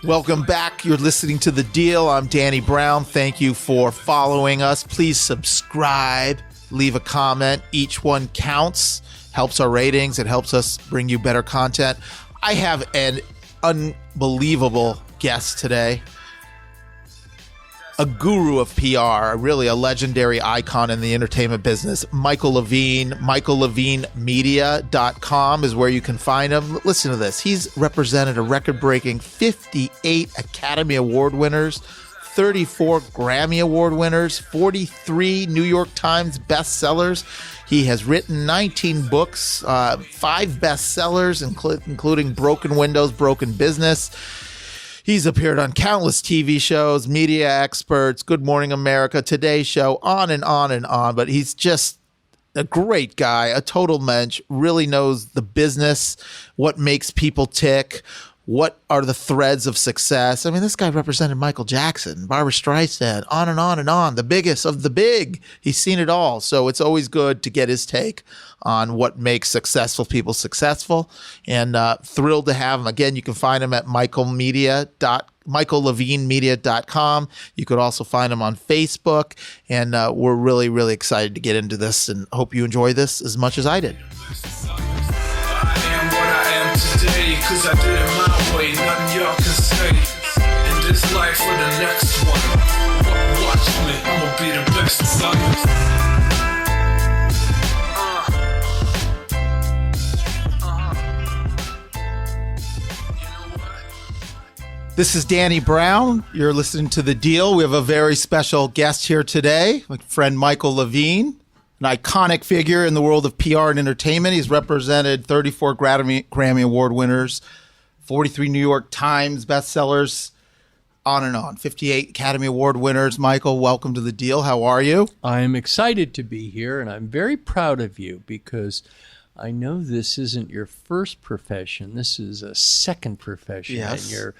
Welcome back. You're listening to The Deal. I'm Danny Brown. Thank you for following us. Please subscribe, leave a comment. Each one counts, helps our ratings. It helps us bring you better content. I have an unbelievable guest today. A guru of PR, really a legendary icon in the entertainment business, Michael Levine. MichaelLevineMedia.com is where you can find him. Listen to this. He's represented a record-breaking 58 Academy Award winners, 34 Grammy Award winners, 43 New York Times bestsellers. He has written 19 books, 5 bestsellers, including Broken Windows, Broken Business. He's appeared on countless TV shows, Media Experts, Good Morning America, Today Show, on and on and on. But he's just a great guy, a total mensch, really knows the business, what makes people tick, what are the threads of success. I mean, this guy represented Michael Jackson, Barbra Streisand, on and on and on, the biggest of the big. He's seen it all. So it's always good to get his take on what makes successful people successful. And thrilled to have him. Again, you can find him at MichaelLevineMedia.com. You could also find him on Facebook. And we're really, really excited to get into this and hope you enjoy this as much as I did. Cause I did it my way, nothing y'all can say. In this life or the next one, watch me, I'ma be the best son. This is Danny Brown. You're listening to The Deal. We have a very special guest here today, my friend Michael Levine, an iconic figure in the world of PR and entertainment. He's represented 34 Grammy Award winners, 43 New York Times bestsellers, on and on. 58 Academy Award winners. Michael, welcome to The Deal. How are you? I am excited to be here, and I'm very proud of you because I know this isn't your first profession. This is a second profession, yes. And you're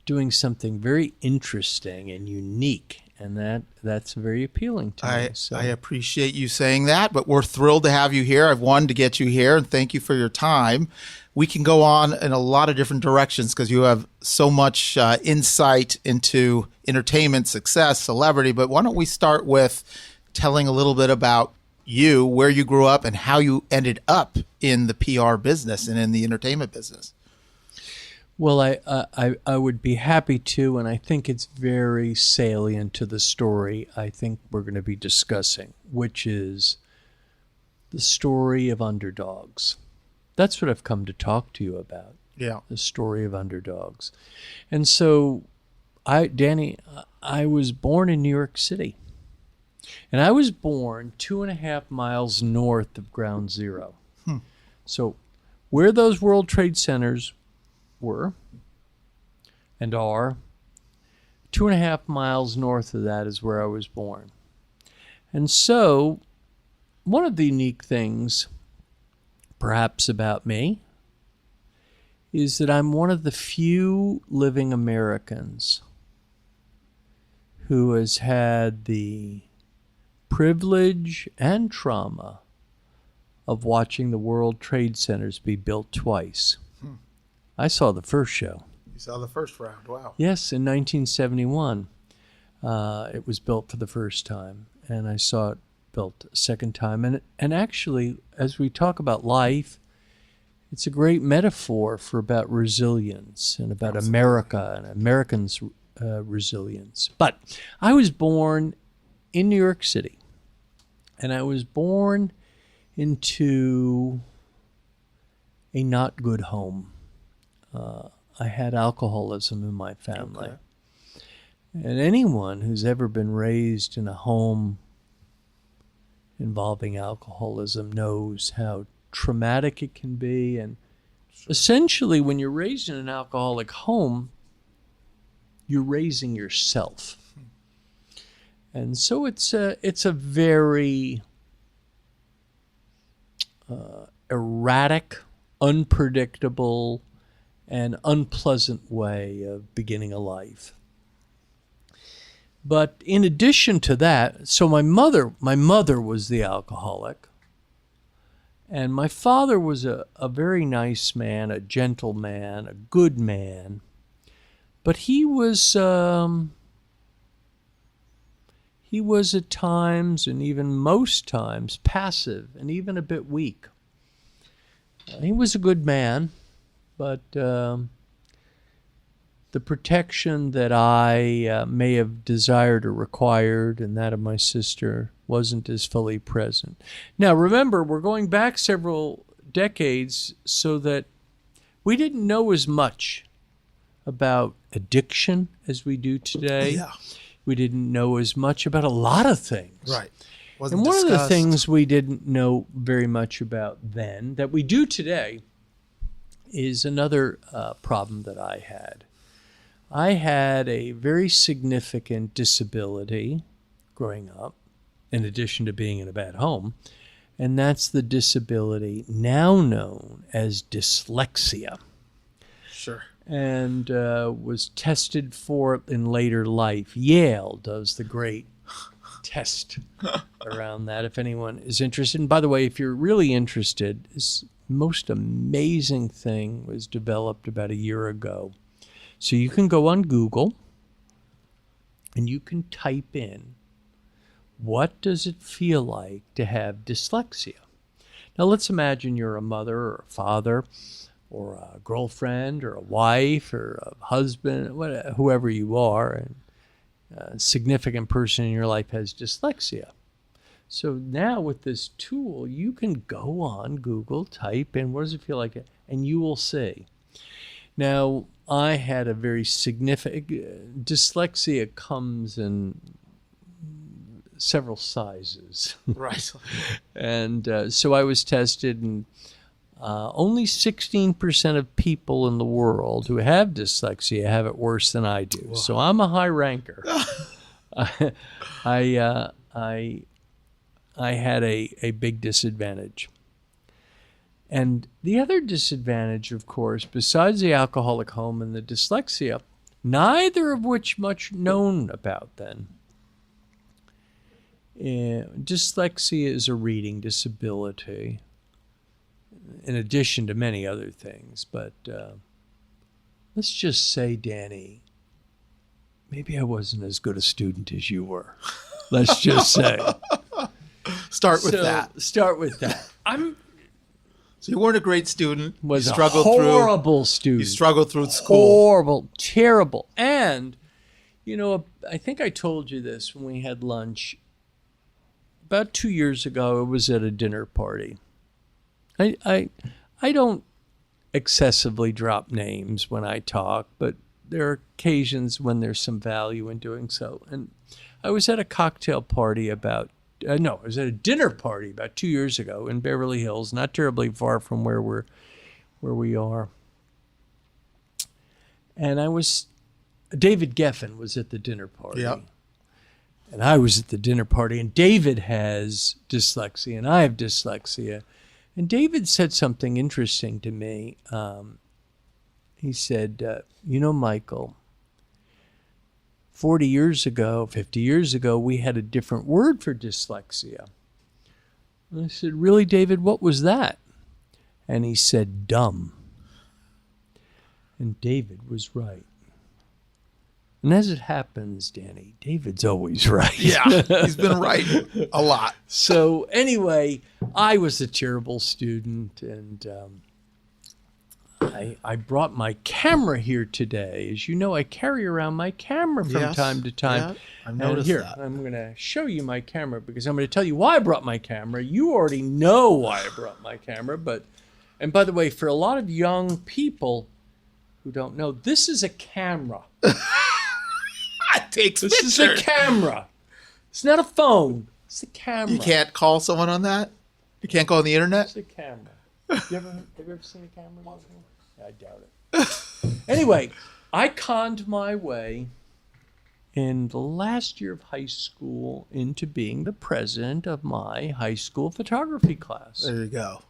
doing something very interesting and unique. And that's very appealing to me. So. I appreciate you saying that, but we're thrilled to have you here. I've wanted to get you here, and thank you for your time. We can go on in a lot of different directions because you have so much insight into entertainment, success, celebrity. But why don't we start with telling a little bit about you, where you grew up, and how you ended up in the PR business and in the entertainment business? Well, I would be happy to, and I think it's very salient to the story I think we're going to be discussing, which is the story of underdogs. That's what I've come to talk to you about. Yeah. The story of underdogs. And so, Danny, I was born in New York City. And I was born 2.5 miles north of Ground Zero. So where those World Trade Centers were and are, 2.5 miles north of that is where I was born. And so one of the unique things perhaps about me is that I'm one of the few living Americans who has had the privilege and trauma of watching the World Trade Centers be built twice. I saw the first show. You saw the first round. Wow. Yes, in 1971. It was built for the first time, and I saw it built a second time. And actually, as we talk about life, it's a great metaphor for about resilience and about Absolutely. America and Americans' resilience. But I was born in New York City, and I was born into a not good home. I had alcoholism in my family. Okay. And anyone who's ever been raised in a home involving alcoholism knows how traumatic it can be. And essentially, when you're raised in an alcoholic home, you're raising yourself. And so it's a very erratic, unpredictable, and unpleasant way of beginning a life. But in addition to that, so my mother was the alcoholic, and my father was a very nice man, a gentle man, a good man, But he was at times, and even most times, passive and even a bit weak. He was a good man, but the protection that I may have desired or required, and that of my sister, wasn't as fully present. Now, remember, we're going back several decades, so that we didn't know as much about addiction as we do today. Yeah. We didn't know as much about a lot of things. Right. And one of the things we didn't know very much about then that we do today is another problem that I had. I had a very significant disability growing up, in addition to being in a bad home, and that's the disability now known as dyslexia. Sure. And was tested for it in later life. Yale does the great test around that, if anyone is interested. And by the way, if you're really interested, this most amazing thing was developed about a year ago. So you can go on Google and you can type in, what does it feel like to have dyslexia? Now let's imagine you're a mother or a father or a girlfriend or a wife or a husband, whoever you are, and a significant person in your life has dyslexia. So now with this tool, you can go on Google, type in, what does it feel like, and you will see. Now, I had a very significant, dyslexia comes in several sizes. Right. And so I was tested, and only 16% of people in the world who have dyslexia have it worse than I do. Whoa. So I'm a high ranker. I had a big disadvantage. And the other disadvantage, of course, besides the alcoholic home and the dyslexia, neither of which much known about then. Dyslexia is a reading disability, in addition to many other things. But let's just say, Danny, maybe I wasn't as good a student as you were. Let's just say. Start with that. So you weren't a great student. Was a horrible student. You struggled through school. Horrible, terrible. And, you know, I think I told you this when we had lunch. About 2 years ago, I was at a dinner party. I don't excessively drop names when I talk, but there are occasions when there's some value in doing so. And I was at a cocktail party I was at a dinner party about 2 years ago in Beverly Hills, not terribly far from where we are. And David Geffen was at the dinner party. Yep. And I was at the dinner party, and David has dyslexia, and I have dyslexia. And David said something interesting to me. He said, Michael, 40 years ago, 50 years ago, we had a different word for dyslexia. And I said, really, David, what was that? And he said, dumb. And David was right. And as it happens, Danny, David's always right. Yeah, he's been right a lot. So anyway, I was a terrible student, and I brought my camera here today. As you know, I carry around my camera from time to time. Yeah, I've noticed that. I'm going to show you my camera because I'm going to tell you why I brought my camera. You already know why I brought my camera, and by the way, for a lot of young people who don't know, this is a camera. Takes this is a camera. It's not a phone. It's a camera. You can't call someone on that? You can't go on the internet? It's a camera. Have you ever seen a camera before? I doubt it. Anyway, I conned my way in the last year of high school into being the president of my high school photography class. There you go.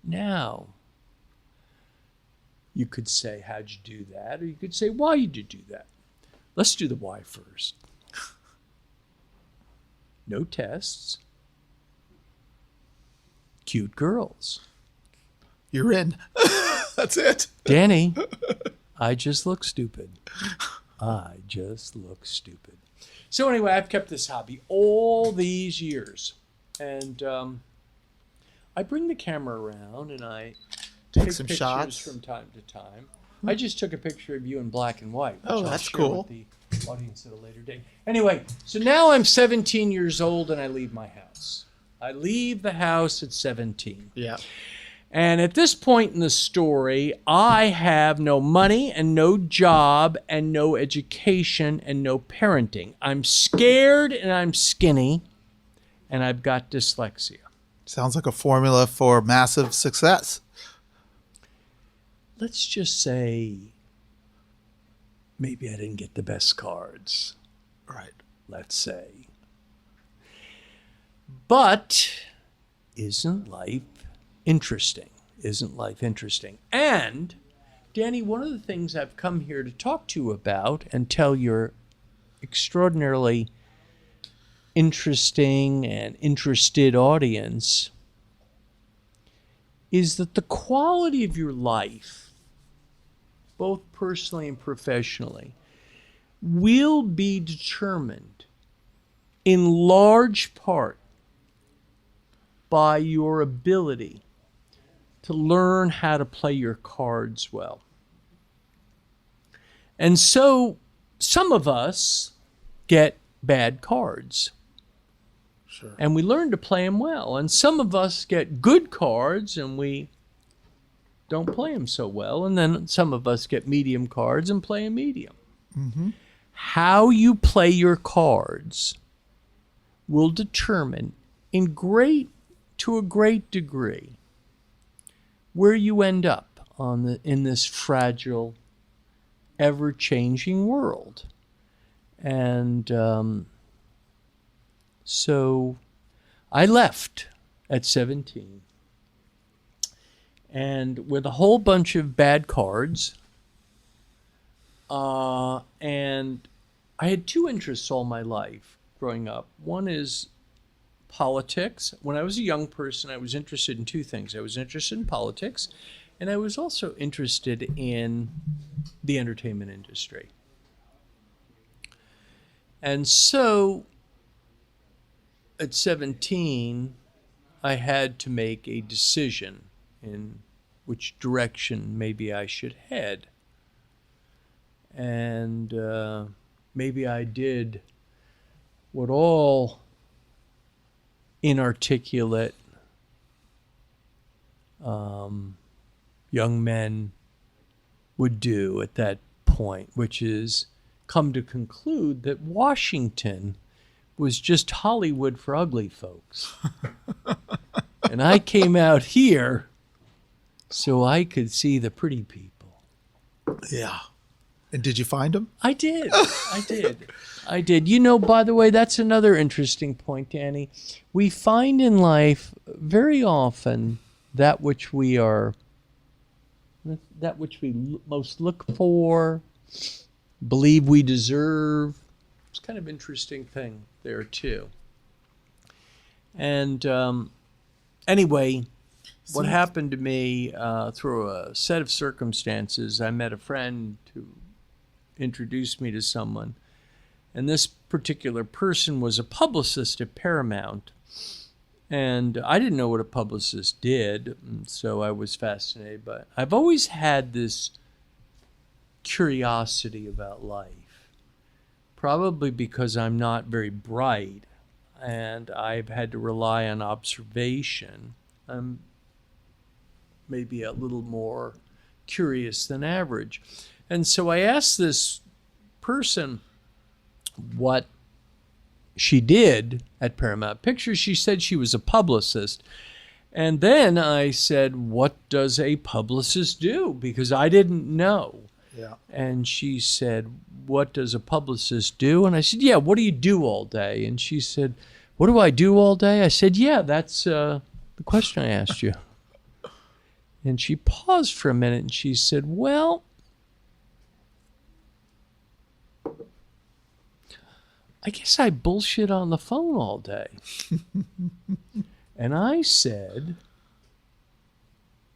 Now, you could say, how'd you do that? Or you could say, why did you do that? Let's do the why first. No tests. Cute girls. You're in. That's it. Danny, I just look stupid. I just look stupid. So anyway, I've kept this hobby all these years. And I bring the camera around and I take some pictures shots from time to time. I just took a picture of you in black and white. Which Oh, I'll that's share cool. with the audience at a later date. Anyway, so now I'm 17 years old and I leave my house. I leave the house at 17. Yeah. And at this point in the story, I have no money and no job and no education and no parenting. I'm scared and I'm skinny and I've got dyslexia. Sounds like a formula for massive success. Let's just say maybe I didn't get the best cards, Right. let's say. But isn't life interesting? Isn't life interesting? And, Danny, one of the things I've come here to talk to you about and tell your extraordinarily interesting and interested audience is that the quality of your life, both personally and professionally, will be determined in large part by your ability to learn how to play your cards well. And so some of us get bad cards. Sure. And we learn to play them well. And some of us get good cards and we don't play them so well. And then some of us get medium cards and play them medium. Mm-hmm. How you play your cards will determine to a great degree where you end up in this fragile, ever-changing world. And so I left at 17 and with a whole bunch of bad cards. And I had two interests all my life growing up. One is politics. When I was a young person, I was interested in two things. I was interested in politics, and I was also interested in the entertainment industry. And so at 17, I had to make a decision in which direction maybe I should head. And maybe I did what all inarticulate young men would do at that point, which is come to conclude that Washington was just Hollywood for ugly folks. And I came out here so I could see the pretty people. Yeah. And did you find them? I did. I did. You know, by the way, that's another interesting point, Danny. We find in life very often that which we most look for, believe we deserve. It's kind of an interesting thing there, too. And anyway, what happened to me through a set of circumstances, I met a friend who introduced me to someone. And this particular person was a publicist at Paramount. And I didn't know what a publicist did, and so I was fascinated. But I've always had this curiosity about life, probably because I'm not very bright, and I've had to rely on observation. I'm maybe a little more curious than average. And so I asked this person what she did at Paramount Pictures. She said she was a publicist. And then I said, what does a publicist do? Because I didn't know. Yeah. And she said, what does a publicist do? And I said, yeah, what do you do all day? And she said, what do I do all day? I said, yeah, that's the question I asked you. And she paused for a minute and she said, well, I guess I bullshit on the phone all day. And I said,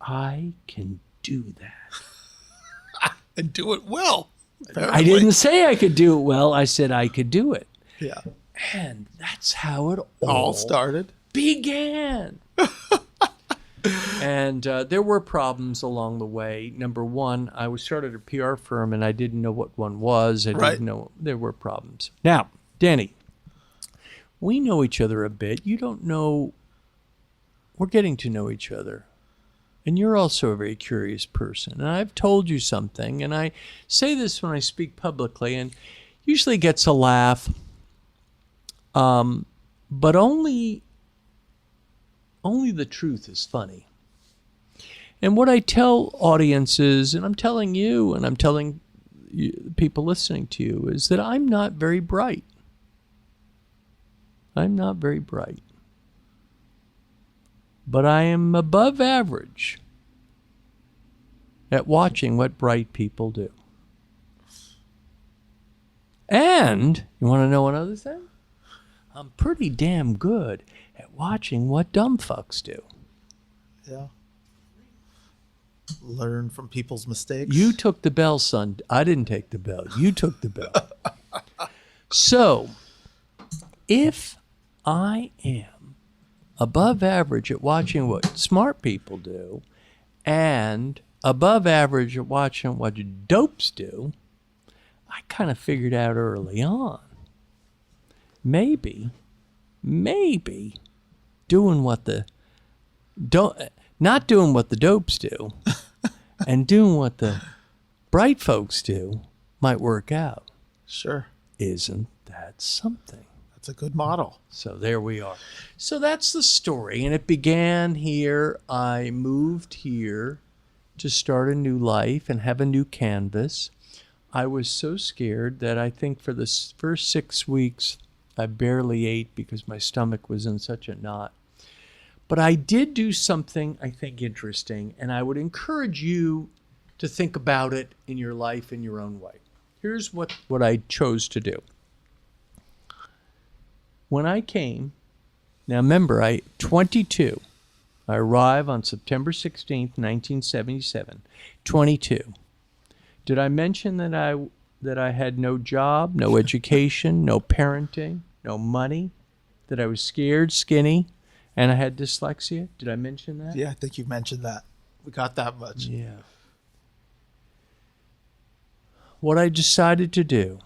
I can do that. And do it well. I Apparently. didn't say I could do it well. I said I could do it. Yeah. And that's how it All started. began. And there were problems along the way. Number one, I started a PR firm and I didn't know what one was. I didn't know there were problems. Now, Danny, we know each other a bit. You don't know. We're getting to know each other. And you're also a very curious person. And I've told you something, and I say this when I speak publicly, and usually gets a laugh, but only the truth is funny. And what I tell audiences, and I'm telling you, and I'm telling people listening to you, is that I'm not very bright. I'm not very bright. But I am above average at watching what bright people do. And, you want to know another thing? I'm pretty damn good at watching what dumb fucks do. Yeah. Learn from people's mistakes. You took the bell, son. I didn't take the bell. You took the bell. So, if I am above average at watching what smart people do and above average at watching what dopes do, I kind of figured out early on. Maybe doing what the not doing what the dopes do and doing what the bright folks do might work out. Sure. Isn't that something? That's a good model. So there we are. So that's the story. And it began here. I moved here to start a new life and have a new canvas. I was so scared that I think for the first 6 weeks, I barely ate because my stomach was in such a knot. But I did do something I think interesting, and I would encourage you to think about it in your life in your own way. Here's what I chose to do. When I came, now remember, 22. I arrived on September 16th, 1977. 22. Did I mention that I had no job, no education, no parenting, no money, that I was scared, skinny, and I had dyslexia? Did I mention that? Yeah, I think you mentioned that. We got that much. Yeah. What I decided to do,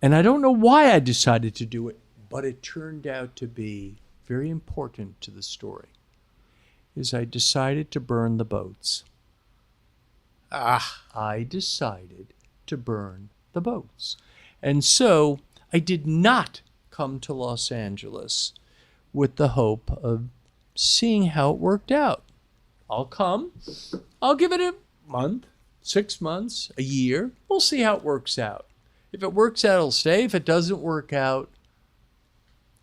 and I don't know why I decided to do it, but it turned out to be very important to the story, is I decided to burn the boats. I decided to burn the boats. And so I did not come to Los Angeles with the hope of seeing how it worked out. I'll come. I'll give it a month, 6 months, a year. We'll see how it works out. If it works out, I'll stay. If it doesn't work out,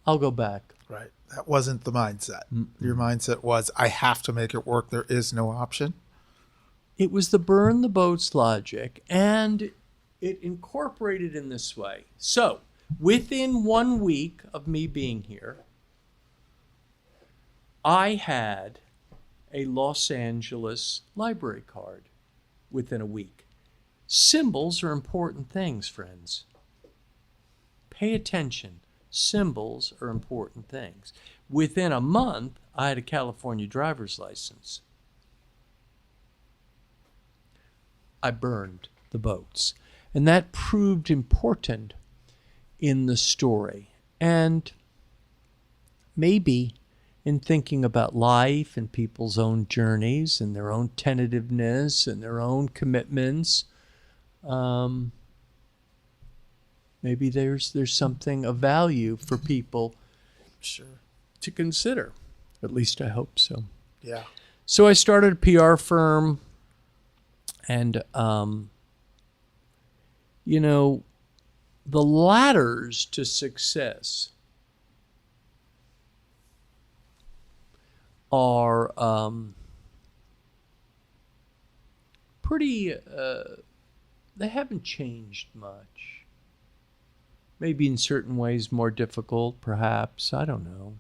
I'll go back. Right. That wasn't the mindset. Your mindset was, I have to make it work. There is no option. It was the burn the boats logic, and it incorporated in this way. So, within 1 week of me being here, I had a Los Angeles library card within a week. Symbols are important things, friends. Pay attention. Symbols are important things. Within a month, I had a California driver's license. I burned the boats. And that proved important in the story. And maybe in thinking about life and people's own journeys and their own tentativeness and their own commitments, maybe there's something of value for people to consider. At least I hope so. Yeah. So I started a PR firm, and the ladders to success are pretty, they haven't changed much. Maybe in certain ways more difficult, perhaps. I don't know.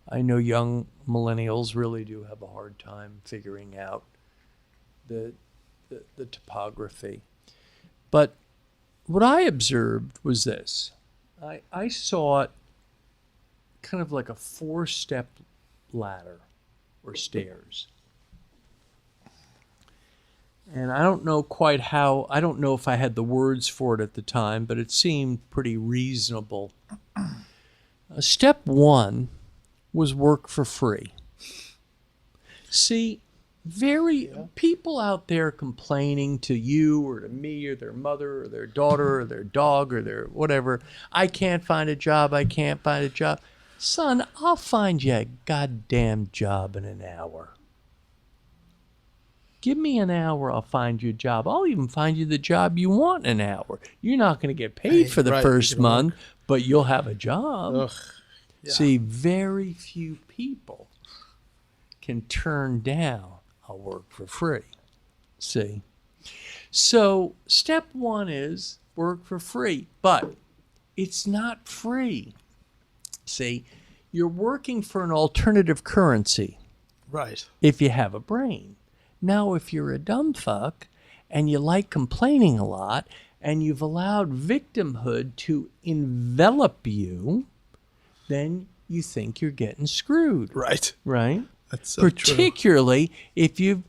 I know young millennials really do have a hard time figuring out the topography. But what I observed was this. I saw it kind of like a 4-step ladder or stairs. And I don't know quite how, I don't know if I had the words for it at the time, but it seemed pretty reasonable. Step 1 was work for free. See, people out there complaining to you or to me or their mother or their daughter or their dog or their whatever, I can't find a job, I can't find a job. Son, I'll find you a goddamn job in an hour. Give me an hour, I'll find you a job. I'll even find you the job you want in an hour. You're not going to get paid for the first month, but you'll have a job. Ugh. Yeah. See, very few people can turn down a work for free. See? So step 1 is work for free, but it's not free. See, you're working for an alternative currency. Right. If you have a brain. Now, if you're a dumb fuck and you like complaining a lot and you've allowed victimhood to envelop you, then you think you're getting screwed. Right. Right? That's so Particularly if you've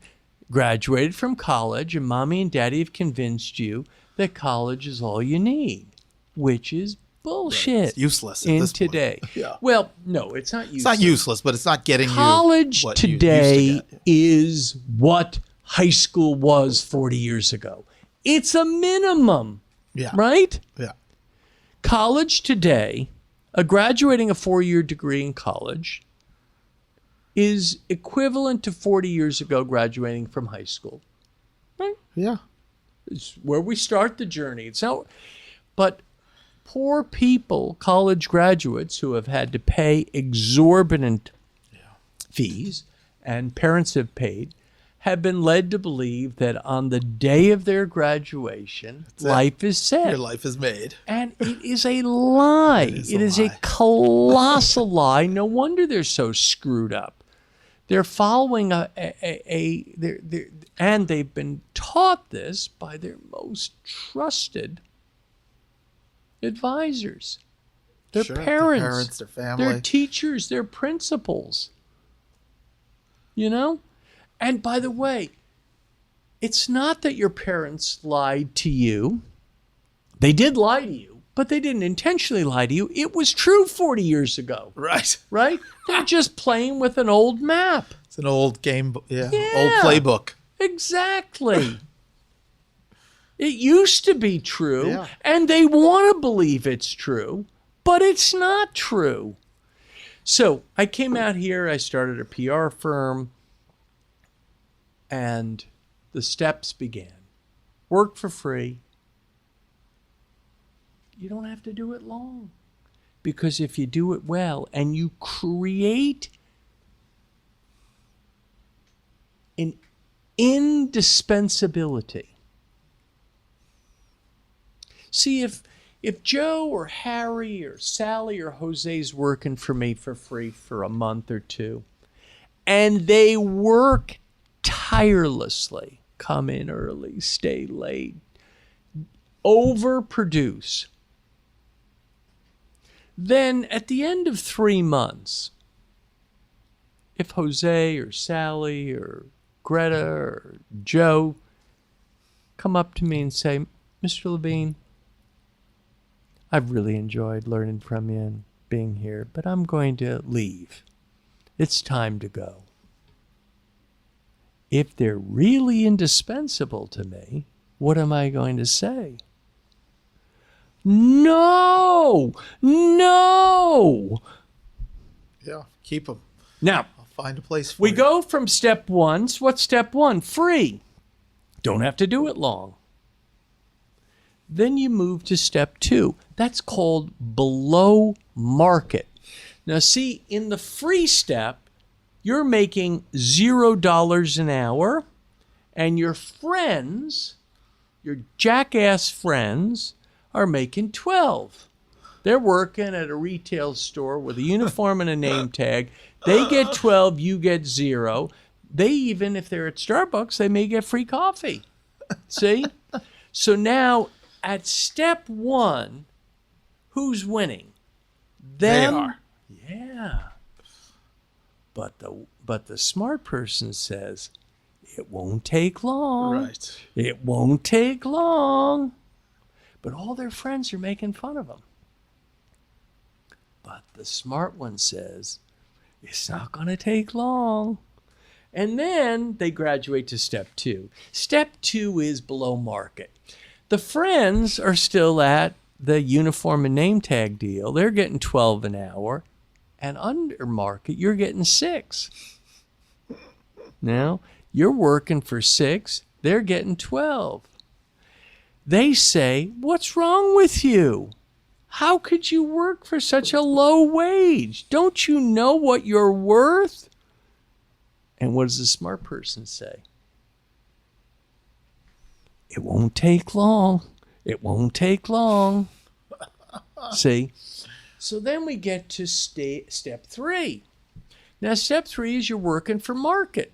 graduated from college and mommy and daddy have convinced you that college is all you need, which is bullshit. Right. It's useless in this today. point. Yeah. Well, no, it's not useless. It's not useless, but it's not getting College you what today you used to get. is what high school was 40 years ago. It's a minimum, Yeah. right? Yeah. College today, graduating a 4-year degree in college is equivalent to 40 years ago graduating from high school. Right? Yeah. It's where we start the journey. It's not, but poor people, college graduates who have had to pay exorbitant fees, and parents have paid, have been led to believe that on the day of their graduation, life is set. Your life is made. And it is a lie. It is a colossal lie. No wonder they're so screwed up. They're following and they've been taught this by their most trusted advisors, their parents, their family, their teachers, their principals. You know? And by the way, it's not that your parents lied to you. They did lie to you, but they didn't intentionally lie to you. It was true 40 years ago. Right. Right? They're just playing with an old map. It's an old game, old Yeah. playbook. Exactly. It used to be true, Yeah. and they want to believe it's true, but it's not true. So I came out here, I started a PR firm, and the steps began. Work for free. You don't have to do it long. Because if you do it well and you create an indispensability. See, if Joe or Harry or Sally or Jose's working for me for free for a month or two, and they work tirelessly, come in early, stay late, overproduce, then at the end of 3 months, if Jose or Sally or Greta or Joe come up to me and say, Mr. Levine, I've really enjoyed learning from you and being here, but I'm going to leave. It's time to go. If they're really indispensable to me, what am I going to say? No! No! Yeah, keep them. Now, I'll find a place for we you. go from step 1. So what's step 1? Free. Don't have to do it long. Then you move to step 2. That's called below market. Now, see, in the free step, you're making $0 an hour, and your friends, your jackass friends, are making 12. They're working at a retail store with a uniform and a name tag. They get 12, you get 0. They even, if they're at Starbucks, they may get free coffee. See? So now at step 1, who's winning? They Them? are. Yeah. But the smart person says, it won't take long. Right. It won't take long. But all their friends are making fun of them. But the smart one says, it's not going to take long. And then they graduate to step 2. Step 2 is below market. The friends are still at the uniform and name tag deal. They're getting 12 an hour. And under market, you're getting 6. Now, you're working for 6. They're getting 12. They say, what's wrong with you? How could you work for such a low wage? Don't you know what you're worth? And what does the smart person say? It won't take long. It won't take long. See? So then we get to step 3. Now, step 3 is you're working for market.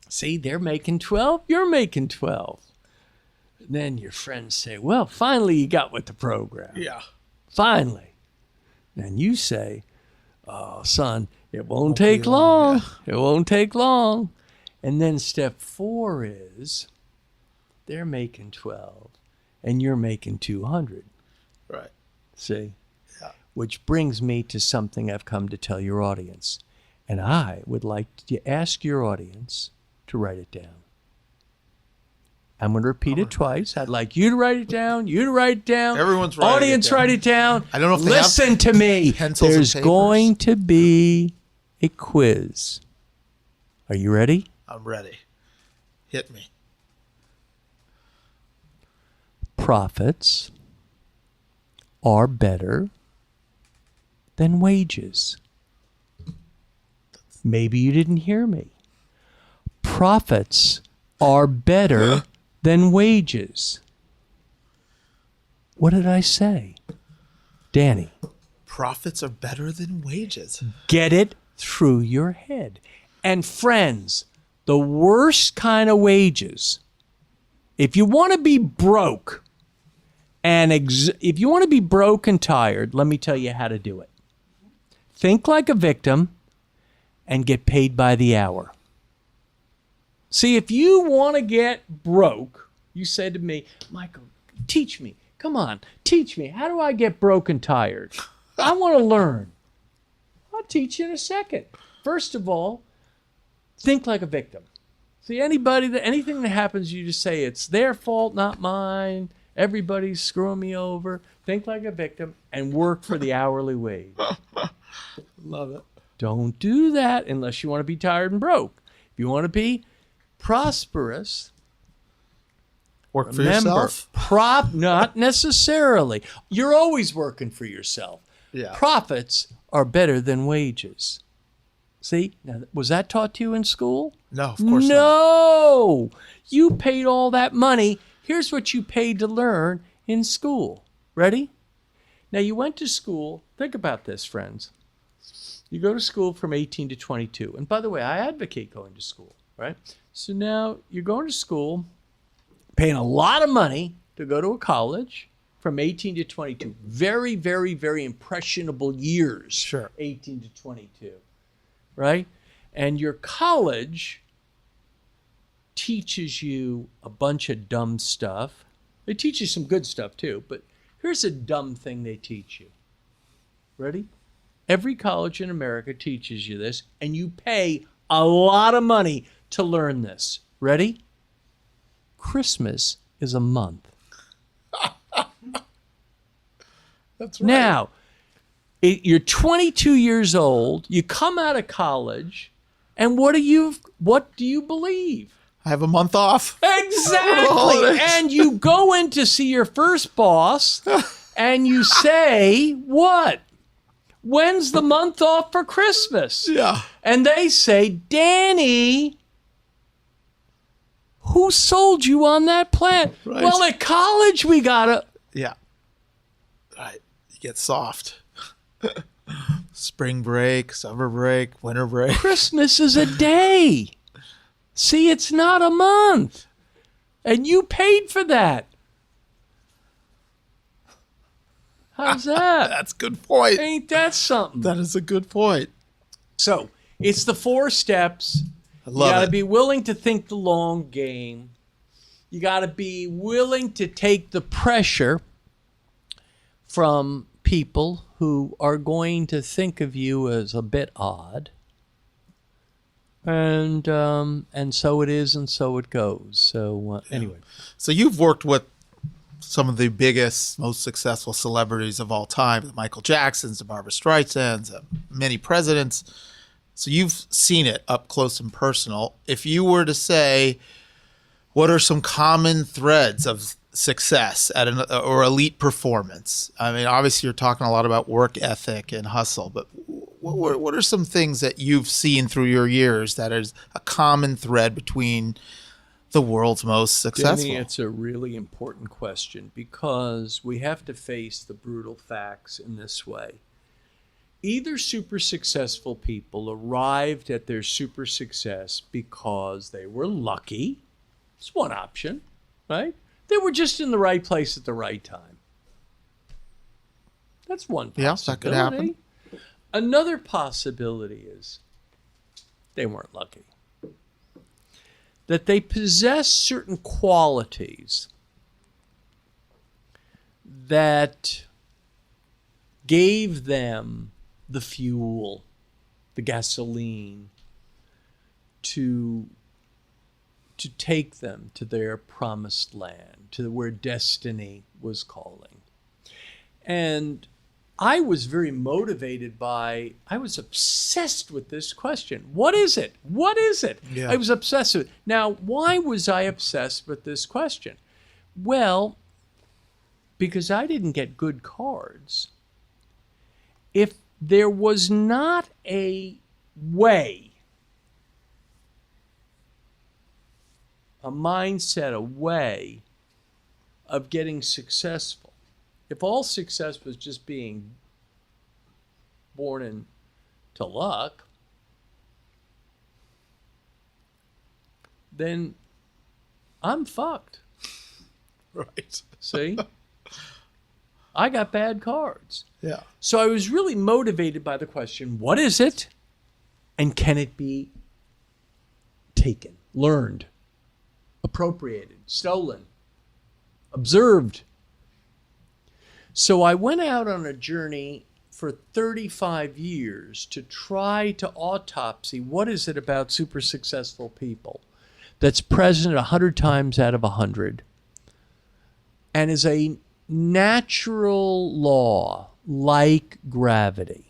See, they're making 12, you're making 12. Then your friends say, well, finally you got with the program. Yeah. Finally. And you say, oh, son, it won't take long. Yeah. It won't take long. And then step 4 is they're making 12 and you're making 200. Right. See? Yeah. Which brings me to something I've come to tell your audience. And I would like to ask your audience to write it down. I'm going to repeat it twice. I'd like you to write it down, you to write it down. Everyone's writing audience, it down. write it down. I don't know if they Listen have to me. pencils and There's papers. going to be a quiz. Are you ready? I'm ready. Hit me. Profits are better than wages. Maybe you didn't hear me. Profits are better than wages. What did I say? Danny, Profits are better than wages. get it through your head. And friends, the worst kind of wages, if you want to be broke, if you want to be broke and tired, let me tell you how to do it. Think like a victim and get paid by the hour. See, if you want to get broke, you said to me, Michael, teach me. Come on, teach me. How do I get broke and tired? I want to learn. I'll teach you in a second. First of all, think like a victim. See, anything that happens, you just say, it's their fault, not mine. Everybody's screwing me over. Think like a victim and work for the hourly wage. Love it. Don't do that unless you want to be tired and broke. If you want to be prosperous, Work for remember, yourself. not necessarily. You're always working for yourself. Yeah. Profits are better than wages. See, now, was that taught to you in school? No, of course not. No. You paid all that money. Here's what you paid to learn in school. Ready? Now, you went to school. Think about this, friends. You go to school from 18 to 22. And by the way, I advocate going to school, right? So now you're going to school, paying a lot of money to go to a college from 18 to 22. Very, very, very impressionable years. Sure. 18 to 22, right? And your college teaches you a bunch of dumb stuff. They teach you some good stuff too, but here's a dumb thing they teach you. Ready? Every college in America teaches you this, and you pay a lot of money to learn this. Ready? Christmas is a month. That's right. Now, you're 22 years old, you come out of college, and what do you believe? I have a month off. Exactly. And you go in to see your first boss, and you say, what? When's the month off for Christmas? Yeah. And they say, Danny, who sold you on that plan? Right. Well, at college, we got to. Yeah. Right. You get soft. Spring break, summer break, winter break. Christmas is a day. See, it's not a month. And you paid for that. How's that? That's a good point. Ain't that something? That is a good point. So it's the 4 steps. I You love got to it. be willing to think the long game. You got to be willing to take the pressure from people who are going to think of you as a bit odd. And so it is, and so it goes. So anyway. So you've worked with some of the biggest, most successful celebrities of all time, the Michael Jacksons, the Barbra Streisands, many presidents. So you've seen it up close and personal. If you were to say, what are some common threads of success at an or elite performance? I mean, obviously you're talking a lot about work ethic and hustle, but what are some things that you've seen through your years that is a common thread between the world's most successful? Denny, it's a really important question because we have to face the brutal facts in this way. Either super successful people arrived at their super success because they were lucky. It's one option, right? They were just in the right place at the right time. That's one possibility. Yeah, that could happen. Another possibility is they weren't lucky. That they possess certain qualities that gave them the fuel, the gasoline to take them to their promised land, to where destiny was calling. And I was very motivated by, I was obsessed with this question. What is it? What is it? Yeah. I was obsessed with it. Now, why was I obsessed with this question? Well, because I didn't get good cards. If there was not a way, a mindset, a way of getting successful, if all success was just being born into luck, then I'm fucked. Right. See? I got bad cards. Yeah. So I was really motivated by the question, what is it? And can it be taken, learned, appropriated, stolen, observed? So I went out on a journey for 35 years to try to autopsy what is it about super successful people that's present 100 times out of 100 and is a natural law like gravity.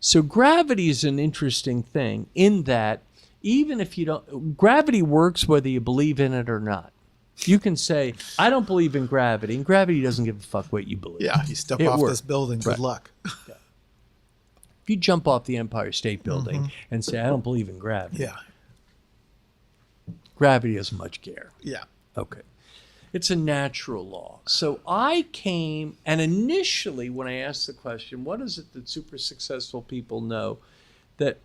So gravity is an interesting thing in that even if you don't, gravity works whether you believe in it or not. You can say, I don't believe in gravity, and gravity doesn't give a fuck what you believe. Yeah, you step It off worked. this building, good Right. luck. If you jump off the Empire State Building and say, I don't believe in gravity, Yeah. gravity doesn't much care. Yeah. Okay. It's a natural law. So I came, and initially when I asked the question, what is it that super successful people know that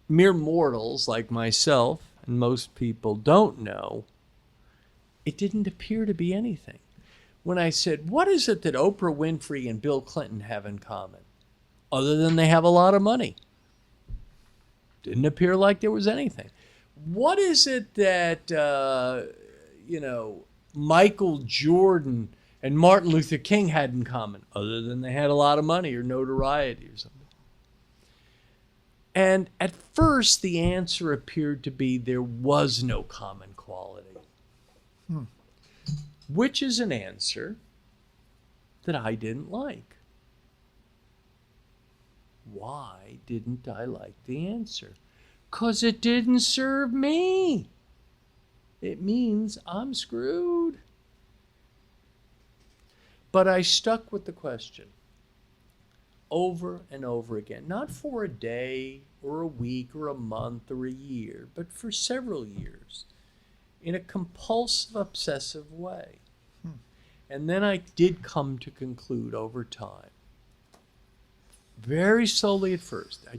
mere mortals like myself and most people don't know? It didn't appear to be anything. When I said, what is it that Oprah Winfrey and Bill Clinton have in common? Other than they have a lot of money. Didn't appear like there was anything. What is it that, Michael Jordan and Martin Luther King had in common? Other than they had a lot of money or notoriety or something. And at first, the answer appeared to be there was no common quality. Which is an answer that I didn't like. Why didn't I like the answer? 'Cause it didn't serve me. It means I'm screwed. But I stuck with the question over and over again, not for a day or a week or a month or a year, but for several years in a compulsive, obsessive way. And then I did come to conclude over time, very slowly at first, I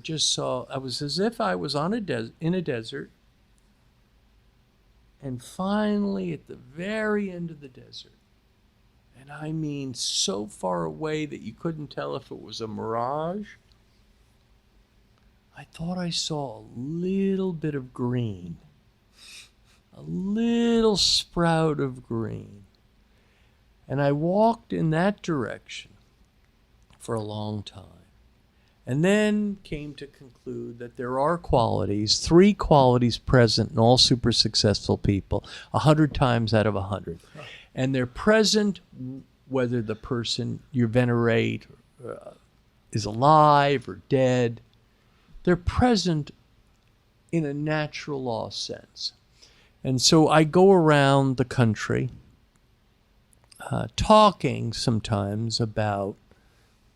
was as if I was on in a desert, and finally at the very end of the desert, and and I mean so far away that you couldn't tell if it was a mirage. I thought I saw a little bit of green, a little sprout of green. And I walked in that direction for a long time. And then came to conclude that there are qualities, 3 qualities present in all super successful people, 100 times out of 100. And they're present whether the person you venerate is alive or dead. They're present in a natural law sense. And so I go around the country talking sometimes about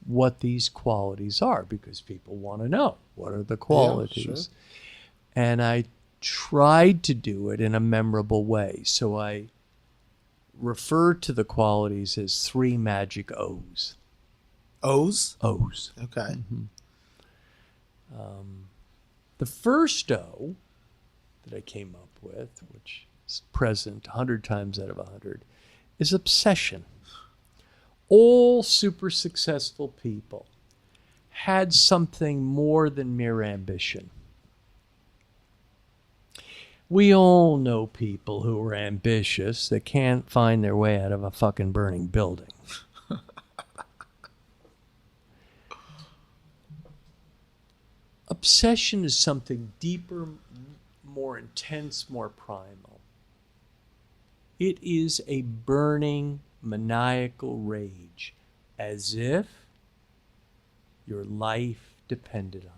what these qualities are, because people want to know what are the qualities. Yeah, sure. And I tried to do it in a memorable way. So I refer to the qualities as 3 magic O's. O's? O's. Okay. Mm-hmm. The first O that I came up with, which is present 100 times out of 100, is obsession. All super successful people had something more than mere ambition. We all know people who are ambitious that can't find their way out of a fucking burning building. Obsession is something deeper, more intense, more primal. It is a burning, maniacal rage, as if your life depended on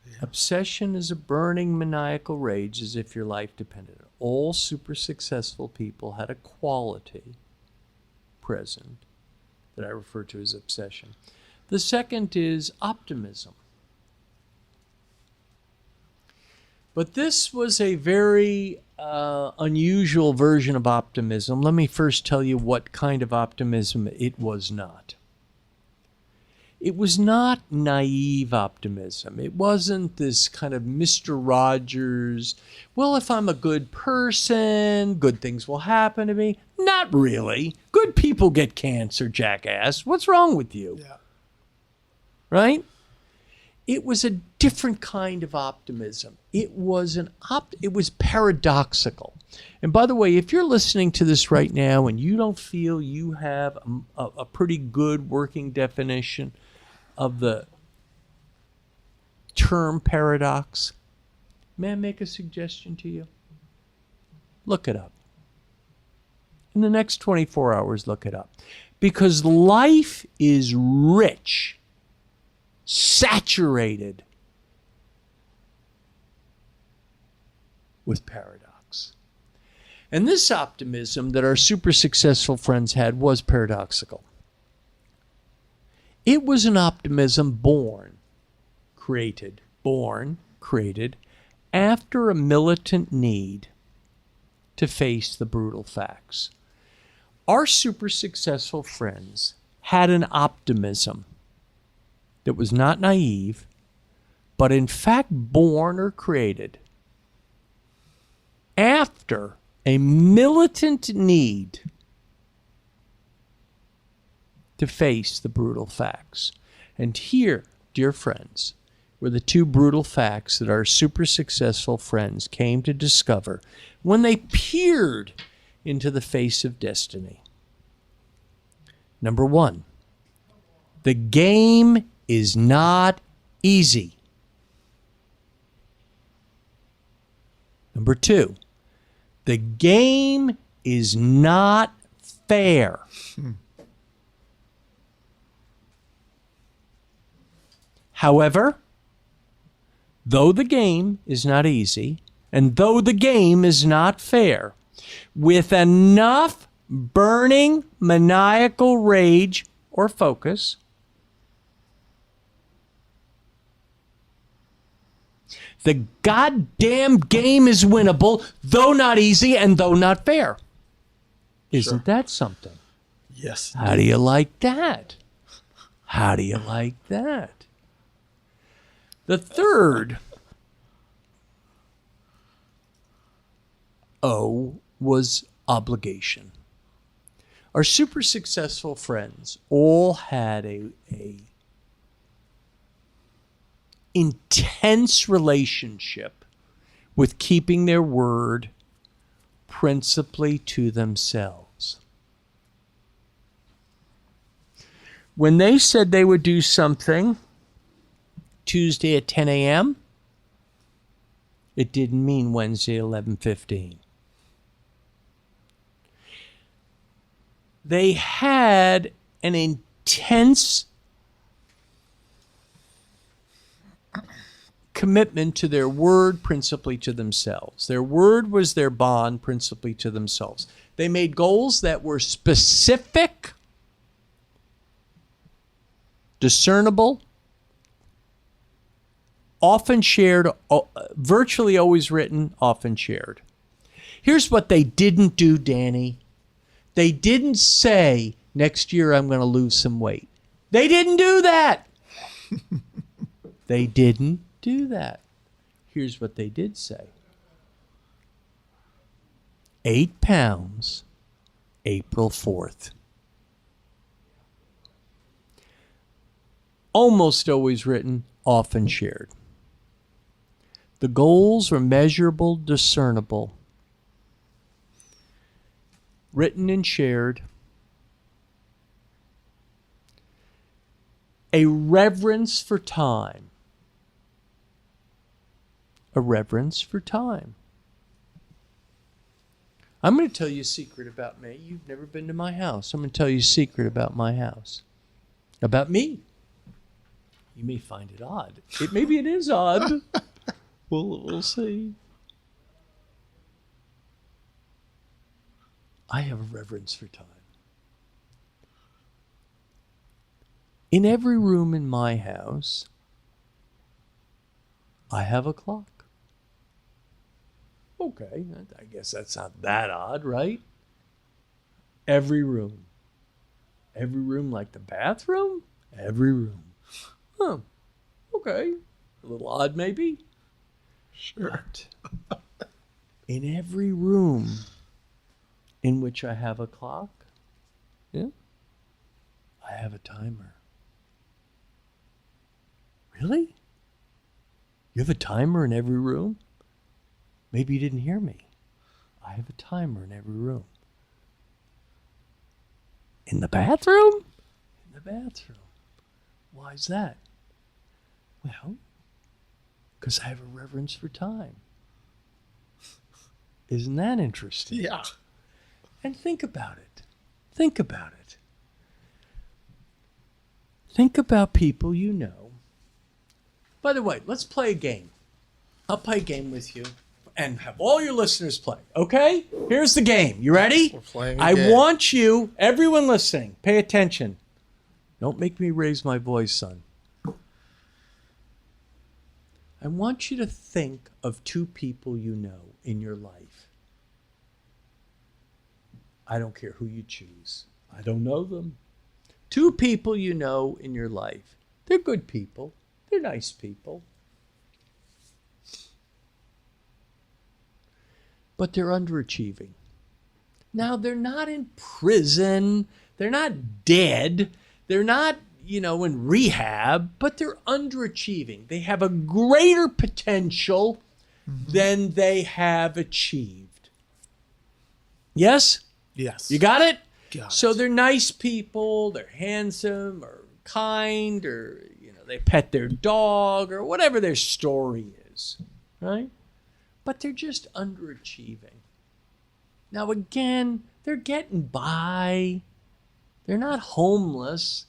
it. Yeah. Obsession is a burning, maniacal rage, as if your life depended on it. All super successful people had a quality present that I refer to as obsession. The second is optimism. But this was a very unusual version of optimism. Let me first tell you what kind of optimism it was not. It was not naive optimism. It wasn't this kind of Mr. Rogers, well, if I'm a good person, good things will happen to me. Not really. Good people get cancer, jackass. What's wrong with you? Yeah. Right? It was a different kind of optimism. It was it was paradoxical. And by the way, if you're listening to this right now and you don't feel you have a pretty good working definition of the term paradox, may I make a suggestion to you? Look it up. In the next 24 hours, look it up. Because life is rich, saturated with paradox. And this optimism that our super successful friends had was paradoxical. It was an optimism created after a militant need to face the brutal facts. Our super successful friends had an optimism that was not naive, but in fact born or created after a militant need to face the brutal facts. And here, dear friends, were the 2 brutal facts that our super successful friends came to discover when they peered into the face of destiny. Number 1, the game is not easy. Number 2, the game is not fair. However, though the game is not easy, and though the game is not fair, with enough burning maniacal rage or focus, the goddamn game is winnable, though not easy and though not fair. Isn't that something? Yes. How do you like that? How do you like that? The third O was obligation. Our super successful friends all had a intense relationship with keeping their word principally to themselves. When they said they would do something Tuesday at 10 a.m., it didn't mean Wednesday at 11:15. They had an intense commitment to their word principally to themselves. Their word was their bond principally to themselves. They made goals that were specific, discernible, often shared, virtually always written, often shared. Here's what they didn't do, Danny. They didn't say, next year I'm going to lose some weight. They didn't do that. They didn't do that. Here's what they did say. 8 pounds, April 4th. Almost always written, often shared. The goals were measurable, discernible, written and shared. A reverence for time. A reverence for time. I'm going to tell you a secret about me. You've never been to my house. I'm going to tell you a secret about my house. About me. You may find it odd. Maybe it is odd. We'll see. I have a reverence for time. In every room in my house, I have a clock. Okay, I guess that's not that odd, right? Every room. Every room like the bathroom? Every room. Huh. Okay. A little odd maybe? Sure. But in every room in which I have a clock, yeah, I have a timer. Really? You have a timer in every room? Maybe you didn't hear me. I have a timer in every room. In the bathroom? In the bathroom. Why is that? Well, because I have a reverence for time. Isn't that interesting? Yeah. And think about it. Think about it. Think about people you know. By the way, let's play a game. I'll play a game with you and have all your listeners play. Okay? Here's the game. You ready? We're playing I game. want you, everyone listening, pay attention. Don't make me raise my voice, son. I want you to think of 2 people you know in your life. I don't care who you choose. I don't know them. 2 people you know in your life. They're good people. They're nice people. But they're underachieving. Now, they're not in prison. They're not dead. They're not, in rehab, but they're underachieving. They have a greater potential than they have achieved. Yes? Yes. You got it? Got So it. they're nice people, they're handsome or kind, or they pet their dog or whatever their story is, right? But they're just underachieving. Now again, they're getting by. They're not homeless,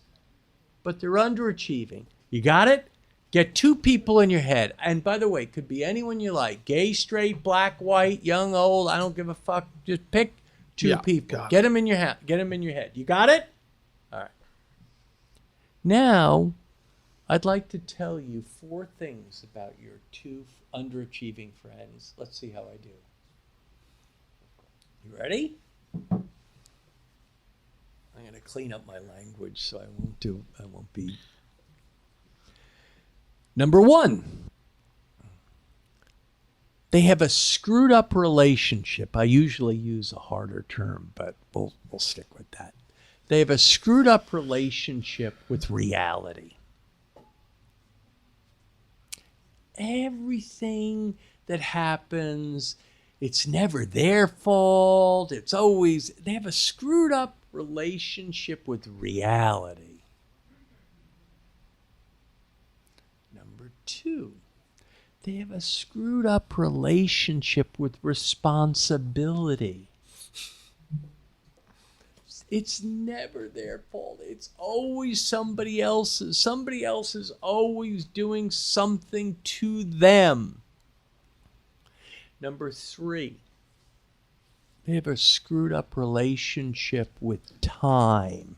but they're underachieving. You got it? Get 2 people in your head. And by the way, it could be anyone you like. Gay, straight, black, white, young, old. I don't give a fuck. Just pick 2 people. got it. Get them in your head. Get them in your head. You got it? All right. Now, I'd like to tell you 4 things about your 2 underachieving friends. Let's see how I do. You ready? I'm going to clean up my language so I won't be. Number 1. They have a screwed up relationship. I usually use a harder term, but we'll stick with that. They have a screwed up relationship with reality. Everything that happens, it's never their fault. It's always, they have a screwed up relationship with reality. Number 2, they have a screwed up relationship with responsibility. It's never their fault. It's always somebody else's. Somebody else is always doing something to them. Number 3, they have a screwed up relationship with time.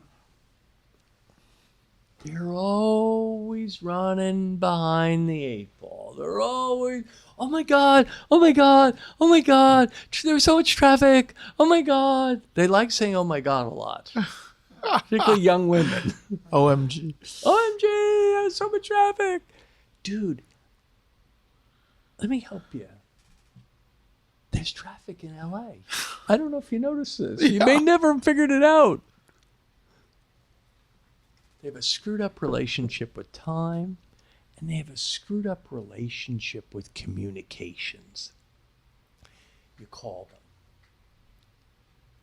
They're always running behind the 8 ball. They're always, oh my God, oh my God, oh my God, there's so much traffic, oh my God. They like saying oh my God a lot, particularly young women. OMG. OMG, there's so much traffic. Dude, let me help you. There's traffic in LA. I don't know if you noticed this. You may never have figured it out. They have a screwed up relationship with time, and they have a screwed up relationship with communications. You call them.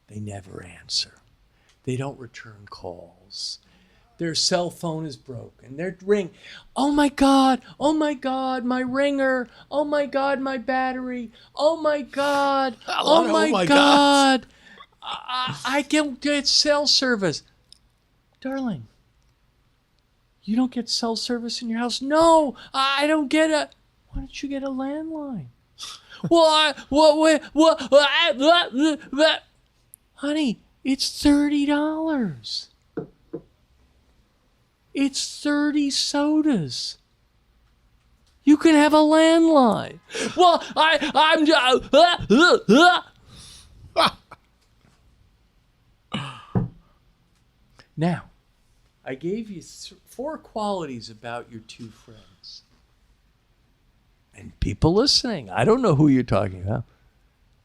They never answer. They don't return calls. Their cell phone is broken. Their ring. Oh my God, my ringer. Oh my God, my battery. Oh my God, oh my God. I can't get cell service. Darling, you don't get cell service in your house? No, I don't get it. Why don't you get a landline? Well, honey, it's $30. It's 30 sodas. You can have a landline. Well, I'm Now, I gave you 4 qualities about your 2 friends. And people listening, I don't know who you're talking about.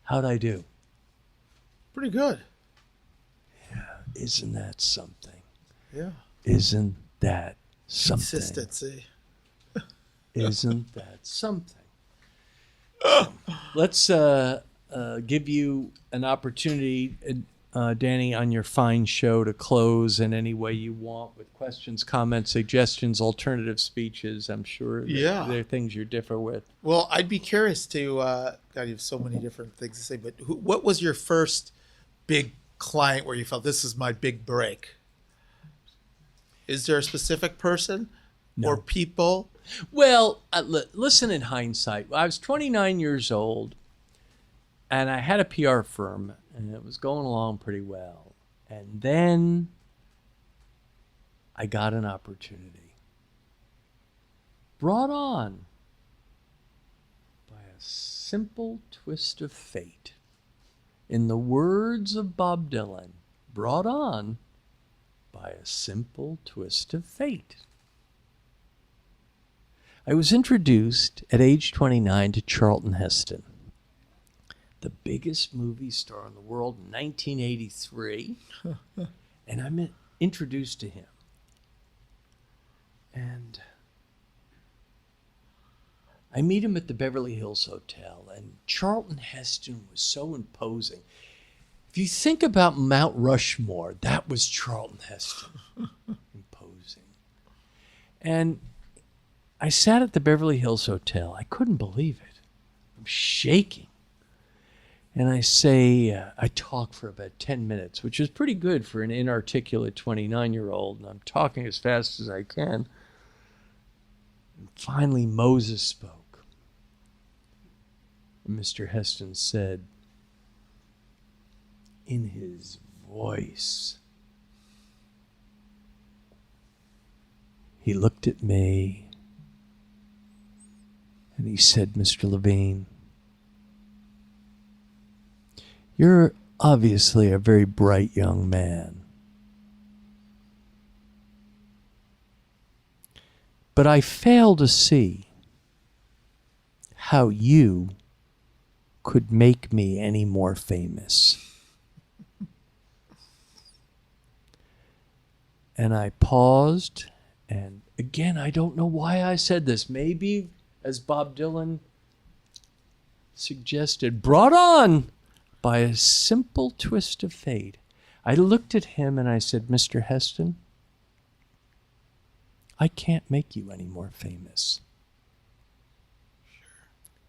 How'd I do? Pretty good. Yeah, isn't that something? Yeah. Isn't that something? Consistency. Isn't that something? Let's give you an opportunity, Danny, on your fine show to close in any way you want with questions, comments, suggestions, alternative speeches. I'm sure there are things you differ with. Well, I'd be curious to, God, you have so many different things to say, but what was your first big client where you felt this is my big break? Is there a specific person or people? Well, listen, in hindsight, I was 29 years old, and I had a PR firm, and it was going along pretty well. And then I got an opportunity brought on by a simple twist of fate. In the words of Bob Dylan, brought on by a simple twist of fate. I was introduced at age 29 to Charlton Heston, the biggest movie star in the world in 1983, and I'm introduced to him. And I meet him at the Beverly Hills Hotel, and Charlton Heston was so imposing. If you think about Mount Rushmore, that was Charlton Heston, imposing. And I sat at the Beverly Hills Hotel. I couldn't believe it. I'm shaking. And I say, I talk for about 10 minutes, which is pretty good for an inarticulate 29-year-old. And I'm talking as fast as I can. And finally, Moses spoke. And Mr. Heston said, in his voice, he looked at me and he said, Mr. Levine, you're obviously a very bright young man. But I fail to see how you could make me any more famous. And I paused, and again, I don't know why I said this. Maybe, as Bob Dylan suggested, brought on by a simple twist of fate. I looked at him and I said, Mr. Heston, I can't make you any more famous.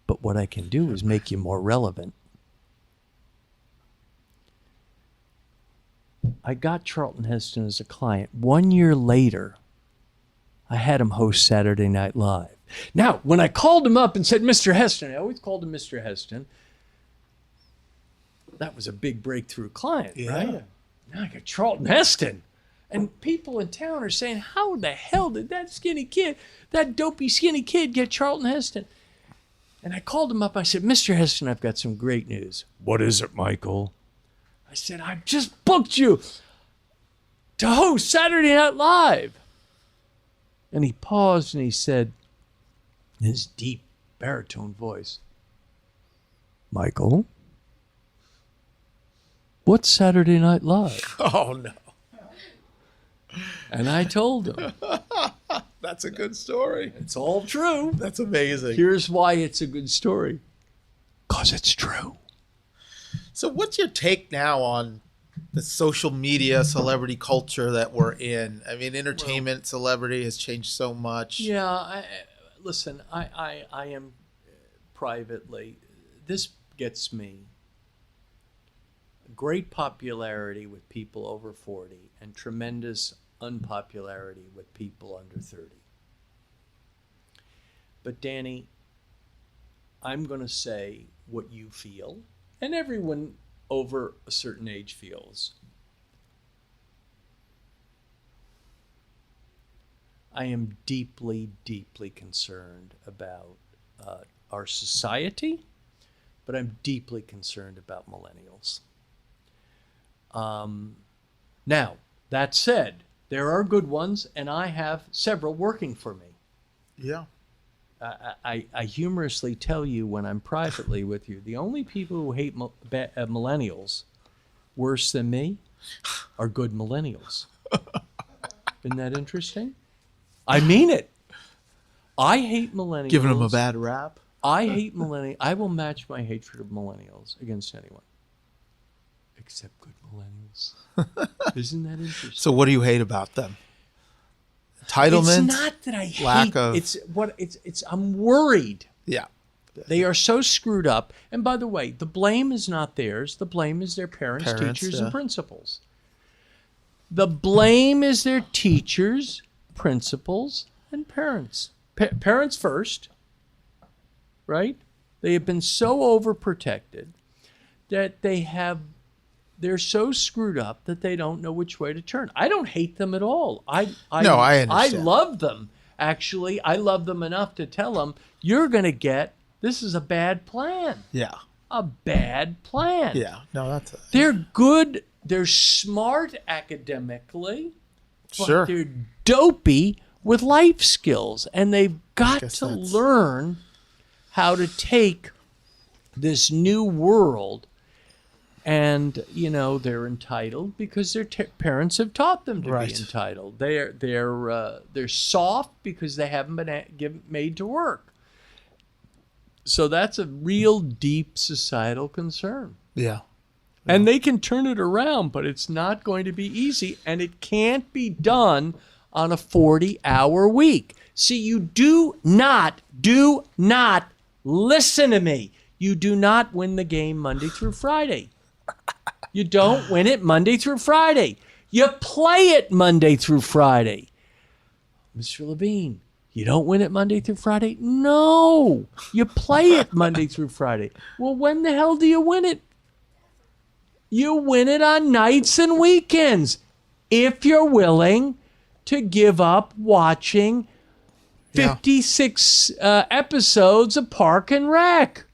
But what I can do is make you more relevant. I got Charlton Heston as a client. 1 year later, I had him host Saturday Night Live. Now, when I called him up and said, Mr. Heston, I always called him Mr. Heston. That was a big breakthrough client, right? Now I got Charlton Heston. And people in town are saying, how the hell did that skinny kid, that dopey skinny kid get Charlton Heston? And I called him up. I said, Mr. Heston, I've got some great news. What is it, Michael? I said, I've just booked you to host Saturday Night Live. And he paused and he said, in his deep baritone voice, Michael, what's Saturday Night Live? Oh, no. And I told him. That's a good story. It's all true. That's amazing. Here's why it's a good story. 'Cause it's true. So what's your take now on the social media celebrity culture that we're in? I mean, entertainment celebrity has changed so much. Yeah, listen, I am privately, this gets me great popularity with people over 40 and tremendous unpopularity with people under 30. But Danny, I'm going to say what you feel, and everyone over a certain age feels. I am deeply, deeply concerned about our society, but I'm deeply concerned about millennials. Now, that said, there are good ones, and I have several working for me. Yeah. I humorously tell you when I'm privately with you, the only people who hate millennials worse than me are good millennials. Isn't that interesting? I mean it. I hate millennials. Giving them a bad rap. I hate millennials. I will match my hatred of millennials against anyone. Except good millennials. Isn't that interesting? So what do you hate about them? Entitlement? It's not that I hate. Lack of... It's I'm worried. Yeah. They are so screwed up. And by the way, the blame is not theirs. The blame is their parents, teachers, and principals. The blame is their teachers, principals, and parents. Parents first, right? They have been so overprotected that they're so screwed up that they don't know which way to turn. I don't hate them at all. I understand. I love them. Actually, I love them enough to tell them, you're going to get, this is a bad plan. Yeah. A bad plan. Yeah. No, they're good. They're smart academically. Sure. But they're dopey with life skills. And they've got to learn how to take this new world. And, they're entitled because their parents have taught them to be entitled. They're soft because they haven't been made to work. So that's a real deep societal concern. Yeah. And they can turn it around, but it's not going to be easy. And it can't be done on a 40-hour week. See, you do not listen to me. You do not win the game Monday through Friday. You don't win it Monday through Friday. You play it Monday through Friday. Mr. Levine, you don't win it Monday through Friday? No. You play it Monday through Friday. Well, when the hell do you win it? You win it on nights and weekends. If you're willing to give up watching 56 episodes of Park and Rec,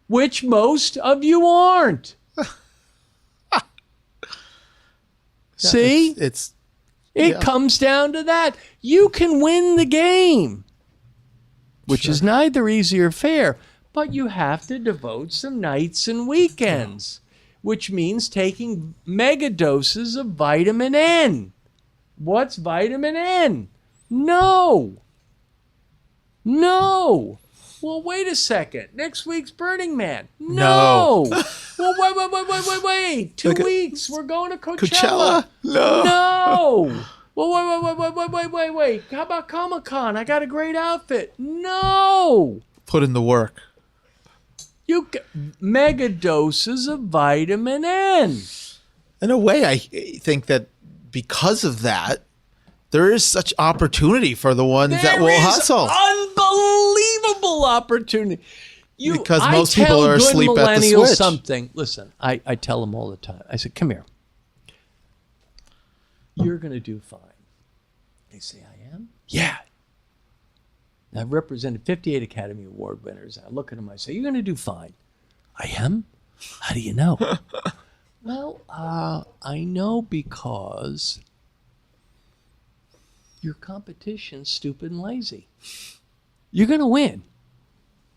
which most of you aren't. See? It comes down to that. You can win the game, which is neither easy or fair, but you have to devote some nights and weekends, which means taking mega doses of vitamin N. What's vitamin N? No. Well, wait a second. Next week's Burning Man. No. Well, wait. 2 weeks. We're going to Coachella. No. Well, wait. How about Comic-Con? I got a great outfit. No. Put in the work. You get mega doses of vitamin N. In a way, I think that because of that, there is such opportunity for the ones that will hustle. Unbelievable opportunity. Because most people are asleep at the switch. Something. Listen, I tell them all the time. I said, come here. You're going to do fine. They say, I am? Yeah. And I've represented 58 Academy Award winners. I look at them, I say, you're going to do fine. I am? How do you know? Well, I know because your competition's stupid and lazy. You're going to win.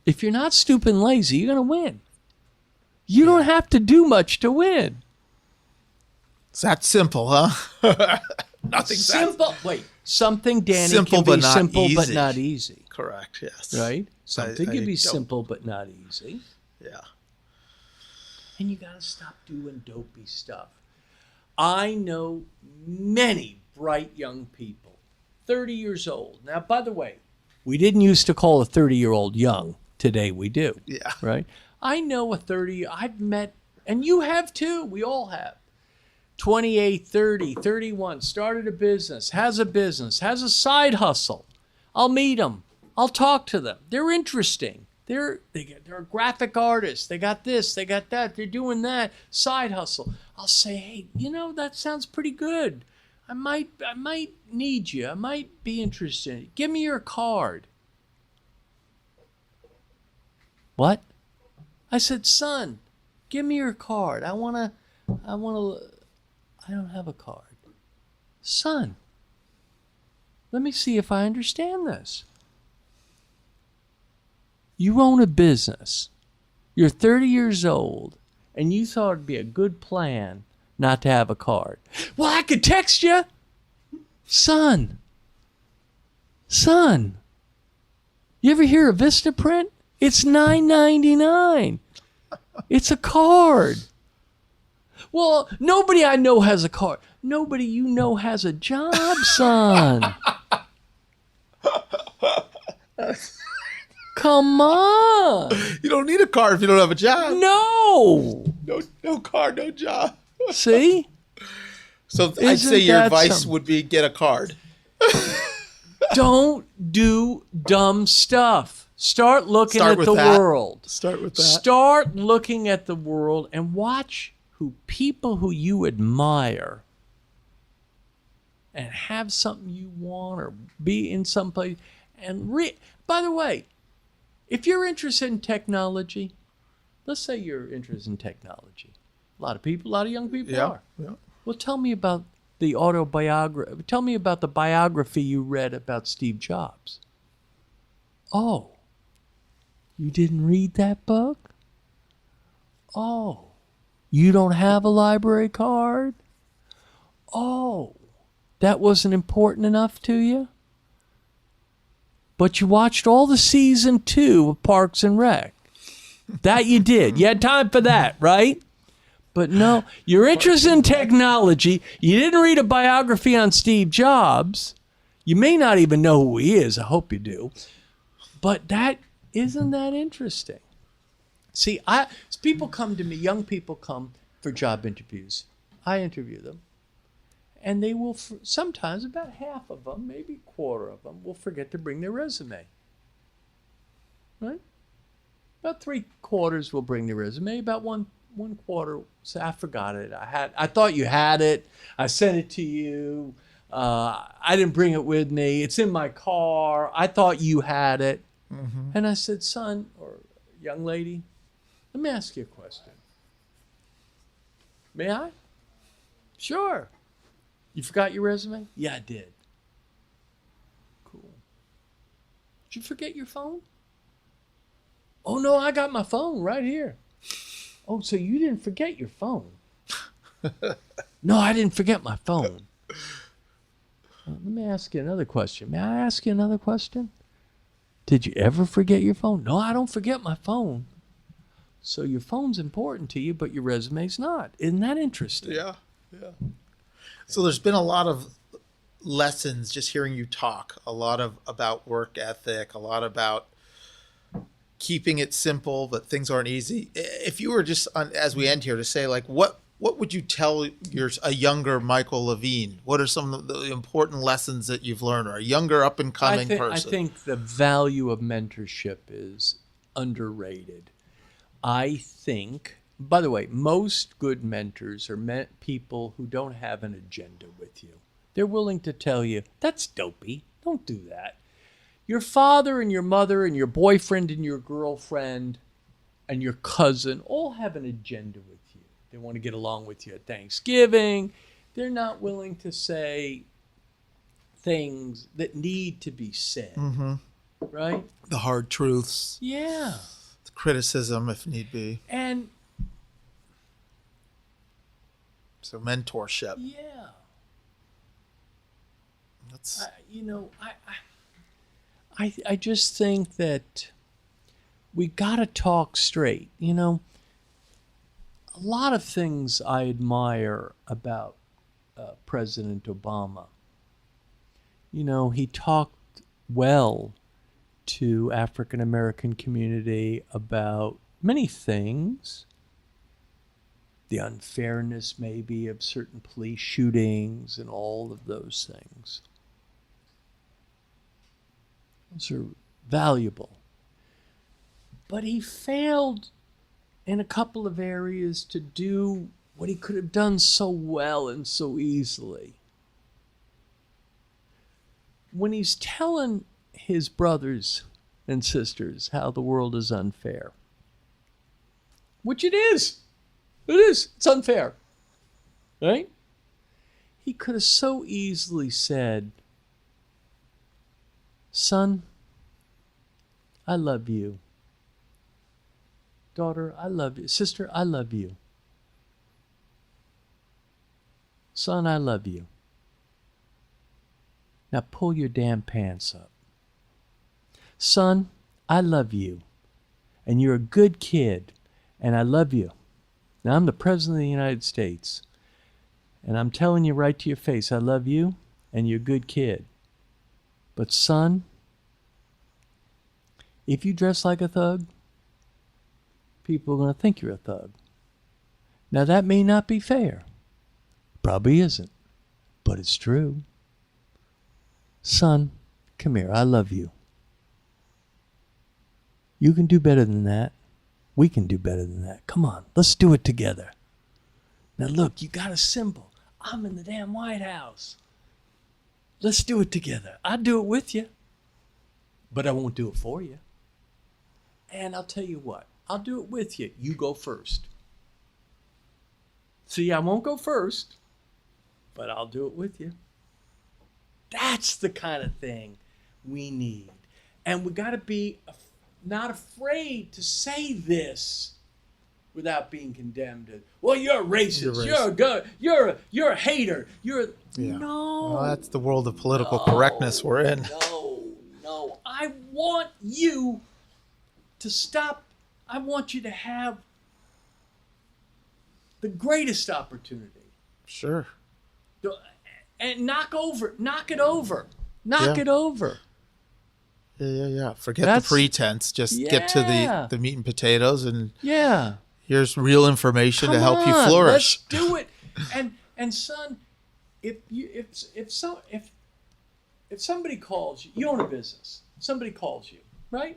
If you're not stupid and lazy, you're going to win. You don't have to do much to win. It's that simple, huh? Nothing simple. Wait, something, Danny, simple, can be but simple easy. but not easy. Correct, yes. Right? Something can be don't. simple but not easy. Yeah. And you got to stop doing dopey stuff. I know many bright young people, 30 years old. Now, by the way, we didn't used to call a 30-year-old young. Today we do. Yeah. Right? I know I've met, and you have too. We all have. 28, 30, 31, started a business, has a side hustle. I'll meet them. I'll talk to them. They're interesting. They're a graphic artist. They got this, they got that. They're doing that. Side hustle. I'll say, hey, that sounds pretty good. I might need you. I might be interested. Give me your card. What? I said, son, give me your card. I don't have a card. Son, let me see if I understand this. You own a business. You're 30 years old, and you thought it'd be a good plan not to have a card. Well, I could text you. Son, you ever hear of Vistaprint? It's $9.99. It's a card. Well, nobody I know has a card. Nobody you know has a job, son. Come on. You don't need a card if you don't have a job. No. No card, no job. See? So I'd say your advice would be get a card. Don't do dumb stuff. Start looking at the world. Start with that. Start looking at the world and watch people who you admire and have something you want or be in some place. And by the way, if you're interested in technology, let's say you're interested in technology. A lot of young people are. Yeah. Well, tell me about the autobiography. Tell me about the biography you read about Steve Jobs. Oh, you didn't read that book? Oh, you don't have a library card? Oh, that wasn't important enough to you? But you watched all the season 2 of Parks and Rec. That you did. You had time for that, right? But no, you're interested in technology. You didn't read a biography on Steve Jobs. You may not even know who he is. I hope you do. But isn't that interesting? See, people come to me, young people come for job interviews. I interview them. And they will, sometimes about half of them, maybe a quarter of them, will forget to bring their resume. Right? About 3/4 will bring their resume. About one quarter say, I forgot it. I thought you had it. I sent it to you. I didn't bring it with me. It's in my car. I thought you had it. Mm-hmm. And I said, son or young lady, let me ask you a question. May I? Sure. You forgot your resume? Yeah, I did. Cool. Did you forget your phone? Oh, no, I got my phone right here. Oh, so you didn't forget your phone? No, I didn't forget my phone. Let me ask you another question. May I ask you another question? Did you ever forget your phone? No, I don't forget my phone. So your phone's important to you, but your resume's not. Isn't that interesting? Yeah. So there's been a lot of lessons just hearing you talk, a lot of about work ethic, a lot about keeping it simple, but things aren't easy. If you were just as we end here to say, like, what would you tell a younger Michael Levine? What are some of the important lessons that you've learned, or a younger up and coming person? I think the value of mentorship is underrated. I think, by the way, most good mentors are people who don't have an agenda with you. They're willing to tell you, that's dopey. Don't do that. Your father and your mother and your boyfriend and your girlfriend and your cousin all have an agenda with you. They want to get along with you at Thanksgiving. They're not willing to say things that need to be said. Mm-hmm. Right? The hard truths. Yeah. The criticism, if need be. And so mentorship. Yeah. That's I just think that we got to talk straight. You know, a lot of things I admire about President Obama. You know, he talked well to African American community about many things. The unfairness maybe of certain police shootings and all of those things. Those are valuable. But he failed in a couple of areas to do what he could have done so well and so easily. When he's telling his brothers and sisters how the world is unfair, which it is. It is. It's unfair. Right? He could have so easily said, son, I love you. Daughter, I love you. Sister, I love you. Son, I love you. Now pull your damn pants up. Son, I love you. And you're a good kid. And I love you. Now, I'm the President of the United States. And I'm telling you right to your face, I love you and you're a good kid. But son, if you dress like a thug, people are going to think you're a thug. Now, that may not be fair. Probably isn't. But it's true. Son, come here. I love you. You can do better than that. We can do better than that. Come on, let's do it together. Now look, you got a symbol. I'm in the damn White House. Let's do it together. I'll do it with you, but I won't do it for you. And I'll tell you what, I'll do it with you. You go first. See, I won't go first, but I'll do it with you. That's the kind of thing we need. And we got to be not afraid to say this without being condemned. Well, you're a racist. You're a hater. No. Well, that's the world of political correctness we're in. No. I want you to stop. I want you to have the greatest opportunity. Sure. And knock it over. Knock it over. Yeah. Forget the pretense. Just get to the meat and potatoes, and here's real information to help you flourish. Let's do it. And son, if somebody calls you, you own a business. Somebody calls you, right?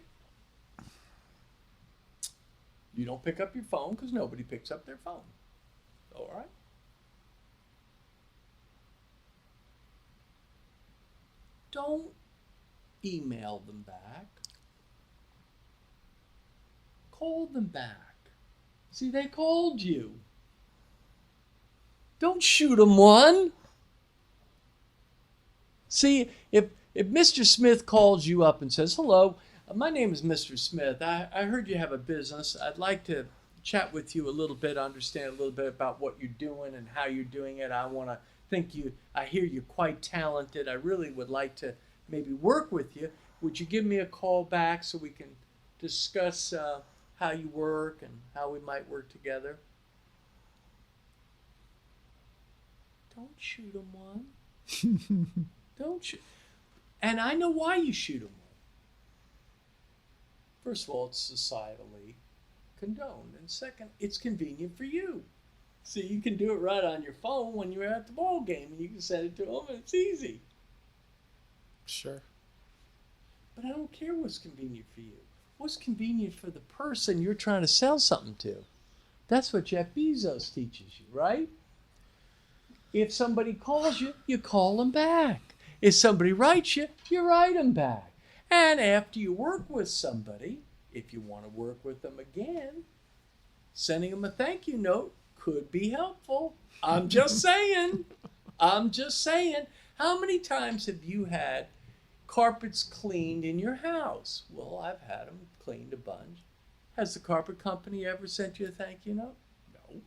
You don't pick up your phone because nobody picks up their phone. All right. Don't email them back. Call them back. See, they called you. Don't shoot them one. See, if Mr. Smith calls you up and says, hello, My name is Mr. Smith. I heard you have a business. I'd like to chat with you a little bit, understand a little bit about what you're doing and how you're doing it. I hear you're quite talented. I really would like to maybe work with you. Would you give me a call back so we can discuss how you work and how we might work together? Don't shoot him one. Don't shoot. And I know why you shoot him one. First of all, it's societally condoned. And second, it's convenient for you. So you can do it right on your phone when you're at the ball game and you can send it to them and it's easy. Sure. But I don't care what's convenient for you. What's convenient for the person you're trying to sell something to? That's what Jeff Bezos teaches you, right? If somebody calls you, you call them back. If somebody writes you, you write them back. And after you work with somebody, if you want to work with them again, sending them a thank you note could be helpful. I'm just saying. I'm just saying. How many times have you had carpets cleaned in your house? Well, I've had them cleaned a bunch. Has the carpet company ever sent you a thank you note? No.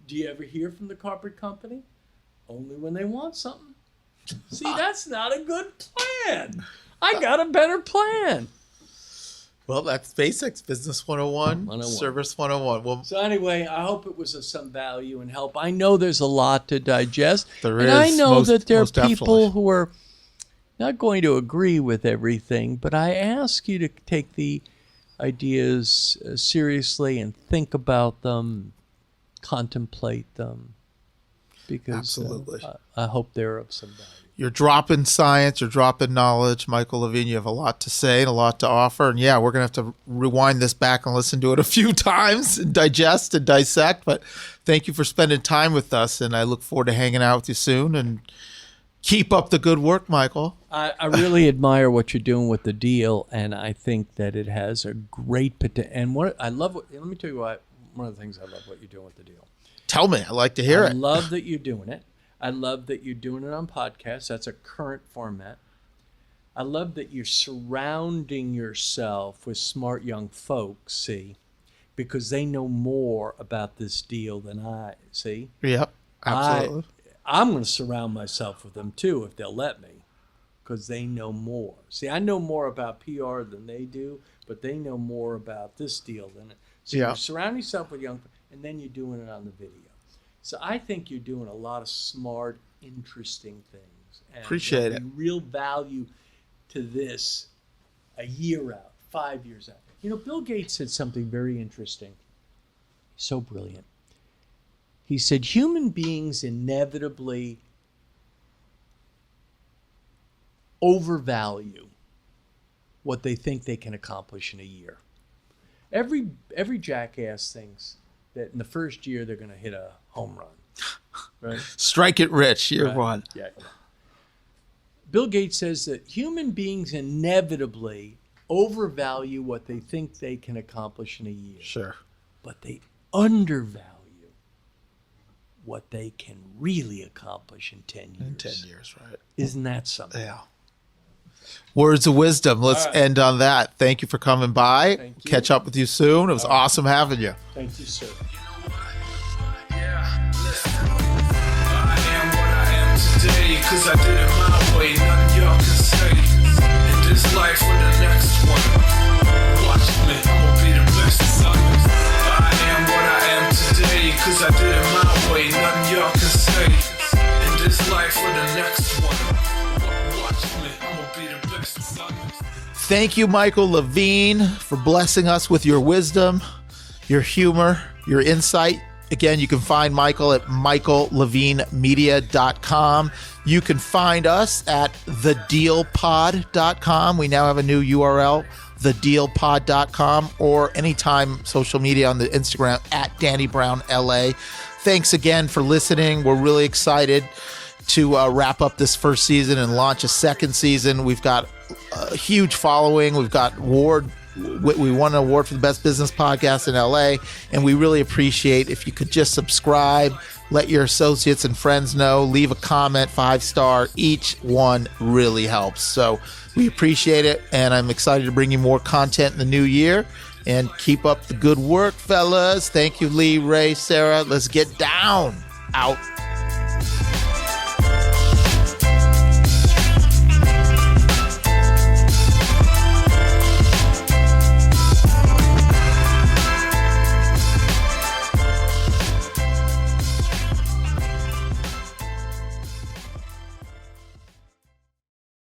Do you ever hear from the carpet company? Only when they want something. See, that's not a good plan. I got a better plan. Well, that's basics, business 101, service 101. Well, so anyway, I hope it was of some value and help. I know there's a lot to digest. There and is. I know that there are people definitely. who are not going to agree with everything, but I ask you to take the ideas seriously and think about them, contemplate them, because Absolutely. I hope they're of some value. You're dropping science, you're dropping knowledge. Michael Levine, you have a lot to say and a lot to offer. And yeah, we're going to have to rewind this back and listen to it a few times and digest and dissect. But thank you for spending time with us. And I look forward to hanging out with you soon. And keep up the good work, Michael. I really admire what you're doing with the deal. And I think that it has a great potential. And let me tell you why. One of the things I love what you're doing with the deal. Tell me. I'd like to hear it. I love that you're doing it. I love that you're doing it on podcasts. That's a current format. I love that you're surrounding yourself with smart young folks, see, because they know more about this deal than I, see. Yep, absolutely. I'm going to surround myself with them, too, if they'll let me, because they know more. See, I know more about PR than they do, but they know more about this deal than it. So you surround yourself with young people, and then you're doing it on the video. So I think you're doing a lot of smart, interesting things. And appreciate it. Real value to this a year out, 5 years out. You know, Bill Gates said something very interesting. So brilliant. He said, human beings inevitably overvalue what they think they can accomplish in a year. Every jackass thinks that in the first year they're going to hit a home run, right? Strike it rich, year one. Yeah. Bill Gates says that human beings inevitably overvalue what they think they can accomplish in a year. Sure. But they undervalue what they can really accomplish in 10 years. In 10 years, right. Isn't that something? Yeah. Words of wisdom. Let's end on that. Thank you for coming by. Thank you. Catch up with you soon. It was awesome having you. Thank you, sir. Yeah, listen. I am what I am today, cause I did it my way. Nothing y'all can say. In this life or the next one. Watch me, I'ma be the best. I am what I am today, cause I did it my way. Nothing y'all can say. In this life or the next one. Watch me, I'ma be the best. Thank you, Michael Levine, for blessing us with your wisdom, your humor, your insight. Again, you can find Michael at michaellevinemedia.com. You can find us at thedealpod.com. We now have a new URL, thedealpod.com, or anytime social media on the Instagram at Danny Brown LA. Thanks again for listening. We're really excited to wrap up this first season and launch a second season. We've got a huge following. We've got award We won an award for the best business podcast in LA, and we really appreciate if you could just subscribe, let your associates and friends know, leave a comment, 5-star. Each one really helps. So we appreciate it, and I'm excited to bring you more content in the new year. And keep up the good work, fellas. Thank you, Lee, Ray, Sarah. Let's get down. Out.